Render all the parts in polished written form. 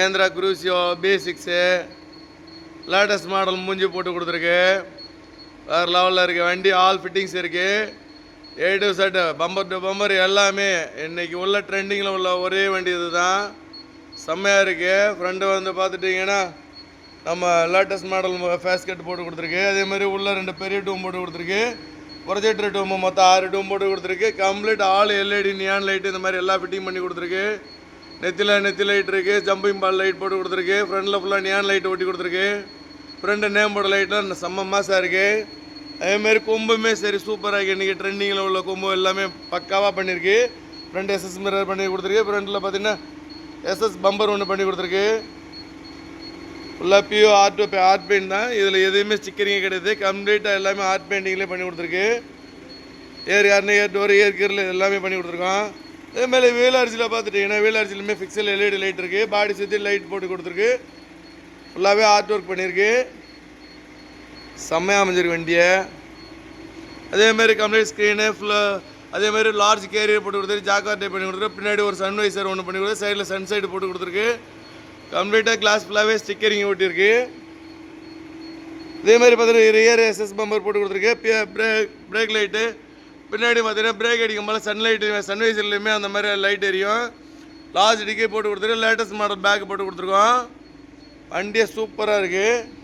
Mahindra குரூசியோ B6 latest model மூஞ்சி போட்டு கொடுத்துருக்கு. வேறு லெவலில் இருக்குது வண்டி. ஆல் ஃபிட்டிங்ஸ் இருக்குது. A to Z bumper to bumper எல்லாமே இன்றைக்கி உள்ள ட்ரெண்டிங்கில் உள்ள ஒரே வண்டி இது தான். செம்மையாக இருக்குது. ஃப்ரெண்டு வந்து பார்த்துட்டிங்கன்னா நம்ம லேட்டஸ்ட் மாடல் ஃபேஸ் கட் போட்டு கொடுத்துருக்கு. அதேமாதிரி உள்ள 2 பெரிய டூம் போட்டு கொடுத்துருக்கு. ப்ரொஜெக்டர் டூம் மொத்தம் 6 டூம் போட்டு கொடுத்துருக்கு. Complete all LED neon light இந்த மாதிரி எல்லாம் ஃபிட்டிங் பண்ணி கொடுத்துருக்கு. நெத்தி லைட் இருக்குது. ஜம்பிங் பால் லைட் போட்டு கொடுத்துருக்கு. ஃப்ரண்டில் ஃபுல்லாக நியான் லைட் ஒட்டி கொடுத்துருக்கு. ஃப்ரெண்டு நேம் போர்டு லைட்லாம் செம்ம மாசாக இருக்குது. அதேமாரி கொம்புமே சரி சூப்பராக இருக்குது. இன்றைக்கி ட்ரெண்டிங்கில் உள்ள கொம்பு எல்லாமே பக்காவாக பண்ணியிருக்கு. ஃப்ரெண்டு SS மிரர் பண்ணி கொடுத்துருக்கு. ஃப்ரெண்டில் பார்த்தீங்கன்னா SS பம்பர் ஒன்று பண்ணி கொடுத்துருக்கு. ஃபுல்லாக பியூ ஆர்ட் பெயிண்ட் தான். இதில் எதுவுமே ஸ்டிக்கரிங்கே கிடையாது. கம்ப்ளீட்டாக எல்லாமே ஆர்ட் பெயிண்டிங்லேயே பண்ணி கொடுத்துருக்கு. ஏர் டோர் ஏர் கீரில் எல்லாமே பண்ணி கொடுத்துருக்கோம். அதேமாதிரி வீல் அரிசியில் பார்த்துட்டிங்கன்னா வீல் அரிசிலுமே ஃபிக்ஸல் LED லைட் இருக்குது. பாடி சுற்றி லைட் போட்டு கொடுத்துருக்கு. ஃபுல்லாகவே ஆர்ட் ஒர்க் பண்ணியிருக்கு. செம்மையாக அமைஞ்சிருக்கு வண்டியை. அதேமாதிரி கம்ப்ளீட் ஸ்க்ரீனு ஃபுல்லாக அதேமாதிரி லார்ஜ் கேரியர் போட்டு கொடுத்துருக்கு. ஜாக்கார் டைப் பண்ணி கொடுத்துருக்கு. பின்னாடி ஒரு சன்வைசர் ஒன்று பண்ணி கொடுத்து சைடில் சன் சைடு போட்டு கொடுத்துருக்கு. கம்ப்ளீட்டாக கிளாஸ் ஃபுல்லாகவே ஸ்டிக்கரிங் ஓட்டியிருக்கு. இதேமாதிரி பார்த்தீங்கன்னா ரியர் SS பம்பர் போட்டு கொடுத்துருக்கு. பிரேக் லைட்டு பின்னாடி பார்த்தீங்கன்னா பிரேக் அடிக்கும் போல் சன்வைசர்லேயுமே அந்த மாதிரி லைட் எரியும். லார்ஜ் டிக்கே போட்டு கொடுத்துருக்கு. லேட்டஸ்ட் மாடல் பேக் போட்டு கொடுத்துருக்கோம். வண்டியை சூப்பராக இருக்குது.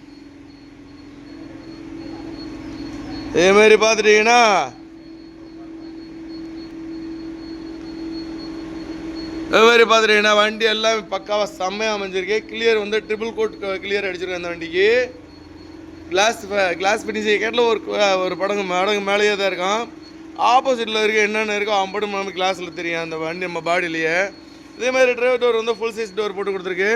இதேமாரி பார்த்துட்டிங்கன்னா வண்டி எல்லாம் பக்காவாக செம்மையாக அமைஞ்சிருக்கு. கிளியர் வந்து ட்ரிபிள் கோட் கிளியர் அடிச்சிருக்கேன் அந்த வண்டிக்கு. கிளாஸ் ஃபினிஷிங் கேட்டில் ஒரு படங்கு மேலேயே தான் இருக்கும். ஆப்போசிட்டில் இருக்க என்னென்ன இருக்கோ அவன் நம்ம கிளாஸில் தெரியும் அந்த வண்டி நம்ம பாடியிலேயே. இதேமாதிரி டிரைவர் டோர் வந்து ஃபுல் சைஸ் டோர் போட்டு கொடுத்துருக்கு.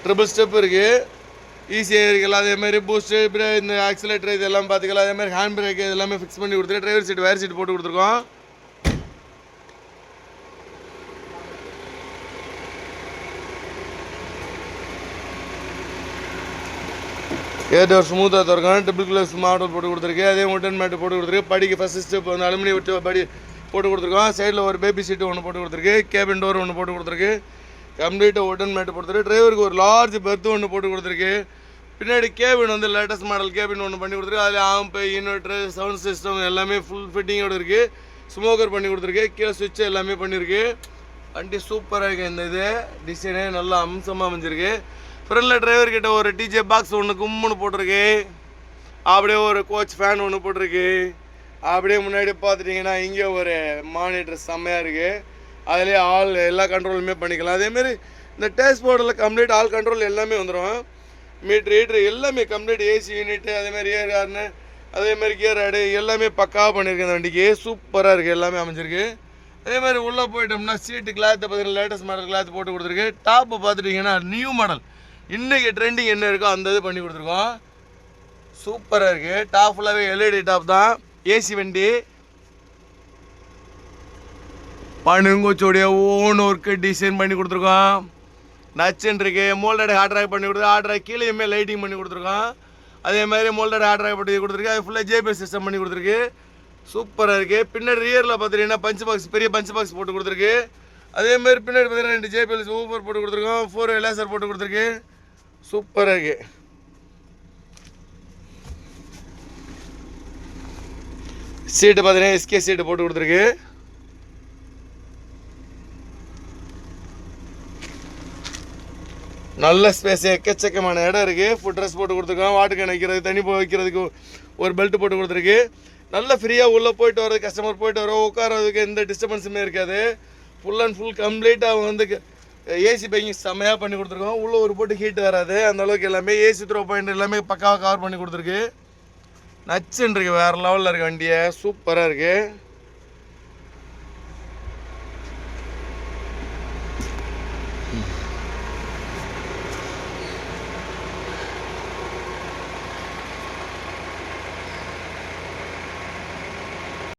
ட்ரிபிள் ஸ்டெப் இருக்குது. ஈஸியாக இருக்கலாம். அதேமாதிரி பூஸ்ட்டு இந்த ஆக்சிலேட்டர் இது எல்லாம் பார்த்துக்கலாம். அதேமாதிரி ஹேண்ட் பிரேக் இது எல்லாமே ஃபிக்ஸ் பண்ணி கொடுத்துருக்கு. டிரைவர் சீட் வேர் சீட் போட்டு கொடுத்துருக்கோம். ஏர் டோர் ஸ்மூத்தாக திறக்கும். ட்ரிபிள் கிளாஸ் மாடல் போட்டு கொடுத்துருக்கு. அதே உட்டன் மேட்டு போட்டு கொடுத்துருக்கு. படிக்கு ஃபஸ்ட் ஸ்டெப் வந்து அலுமினியம் விட்டு படி போட்டு கொடுத்துருக்கோம். சைடில் ஒரு பேபி சீட்டு ஒன்று போட்டு கொடுத்துருக்கு. கேபின் டோர் ஒன்று போட்டு கொடுத்துருக்கு. கம்ப்ளீட்டாக உட்டன் மேட்டு போட்டுருக்கு. டிரைவருக்கு ஒரு லார்ஜ் பெர்த்து ஒன்று போட்டு கொடுத்துருக்கு. பின்னாடி கேபின் வந்து லேட்டஸ்ட் மாடல் கேபின் ஒன்று பண்ணி கொடுத்துருக்கு. அதில் ஆம்பு இன்வெர்ட்ரு சவுண்ட் சிஸ்டம் எல்லாமே ஃபுல் ஃபிட்டிங்கோடு இருக்குது. ஸ்மோக்கர் பண்ணி கொடுத்துருக்கு. கீழே சுவிட்சு எல்லாமே பண்ணியிருக்கு. வண்டி சூப்பராக இருக்குது. இந்த இது டிசைனே நல்லா அம்சமாக அமைஞ்சிருக்கு. ஃப்ரண்டில் டிரைவர்கிட்ட ஒரு டிஜே பாக்ஸ் ஒன்று கும்முன்னு போட்டிருக்கு. அப்படியே ஒரு கோச் ஃபேன் ஒன்று போட்டிருக்கு. அப்படியே முன்னாடி பார்த்துட்டிங்கன்னா இங்கே ஒரு மானிட்டர் செம்மையாக இருக்குது. அதிலே எல்லா கண்ட்ரோலுமே பண்ணிக்கலாம். அதேமாரி இந்த டேஷ் போர்டில் கம்ப்ளீட் ஆல் கண்ட்ரோல் எல்லாமே வந்துடும். மீட்ரு எல்லாமே கம்ப்ளீட் ஏசி யூனிட்டு அதேமாதிரி ஏர் ஹார்னு அதேமாதிரி கியர் ஆடு எல்லாமே பக்காவாக பண்ணியிருக்கு. அந்த வண்டிக்கு சூப்பராக இருக்குது. எல்லாமே அமைஞ்சிருக்கு. அதேமாதிரி உள்ளே போயிட்டோம்னா சீட்டு கிளாத்தை பார்த்தீங்கன்னா லேட்டஸ்ட் மாடல் கிளாத் போட்டு கொடுத்துருக்கு. டாப்பு பார்த்துட்டிங்கன்னா நியூ மாடல் இன்றைக்கி ட்ரெண்டிங் என்ன இருக்கோ அந்த இது பண்ணி கொடுத்துருக்கோம். சூப்பராக இருக்குது. டாப் ஃபுல்லாகவே LED டாப் தான். ஏசி வண்டி பனுங்கோச்சோடைய ஓன் ஒர்க்கு டிசைன் பண்ணி கொடுத்துருக்கோம். நச்சுன்னு இருக்கு. மோல்டட் ஹார்ட் ட்ராக் பண்ணி கொடுத்துருக்கு. ஹார்ட் ட்ராக் கீழேயுமே லைட்டிங் பண்ணி கொடுத்துருக்கோம். அதேமாதிரி மோல்டட் ஹார்ட் ட்ராக் பண்ணி கொடுத்துருக்கு. அது ஃபுல்லாக JBL சிஸ்டம் பண்ணி கொடுத்துருக்கு. சூப்பராக இருக்குது. பின்னாடி ரியரில் பார்த்துட்டிங்கன்னா பஞ்ச் பாக்ஸ் பெரிய பஞ்ச் பாக்ஸ் போட்டு கொடுத்துருக்கு. அதேமாதிரி பின்னாடி பார்த்தீங்கன்னா 2 JBL ஊப்பர் போட்டு கொடுத்துருக்கோம். 4 லேசர் போட்டு கொடுத்துருக்கு. சூப்பராக இருக்குது. சீட்டு பார்த்தீங்கன்னா SK சீட்டு போட்டு கொடுத்துருக்கு. நல்ல ஸ்பேஸ் எக்கச்சக்கமான இடம் இருக்குது. ஃபுட் ட்ரெஸ் போட்டு கொடுத்துருக்கோம். வாட்டர் கேன் வைக்கிறது தண்ணி வைக்கிறதுக்கு ஒரு பெல்ட் போட்டு கொடுத்துருக்கு. நல்ல ஃப்ரீயாக உள்ளே போயிட்டு வர்றது கஸ்டமர் போயிட்டு வர உட்காரதுக்கு எந்த டிஸ்டர்பன்ஸுமே இருக்காது. ஃபுல் அண்ட் ஃபுல் கம்ப்ளீட்டாக வந்து ஏசி பைக்கிங் செம்மையாக பண்ணி கொடுத்துருக்கோம். உள்ளே ஒரு போட்டு ஹீட் வராது அந்தளவுக்கு எல்லாமே ஏசி த்ரோ பாயிண்ட் எல்லாமே பக்காவாக கவர் பண்ணி கொடுத்துருக்கு. நச்சுன்னு இருக்குது. வேறு லெவலில் இருக்குது. வண்டியை சூப்பராக இருக்குது.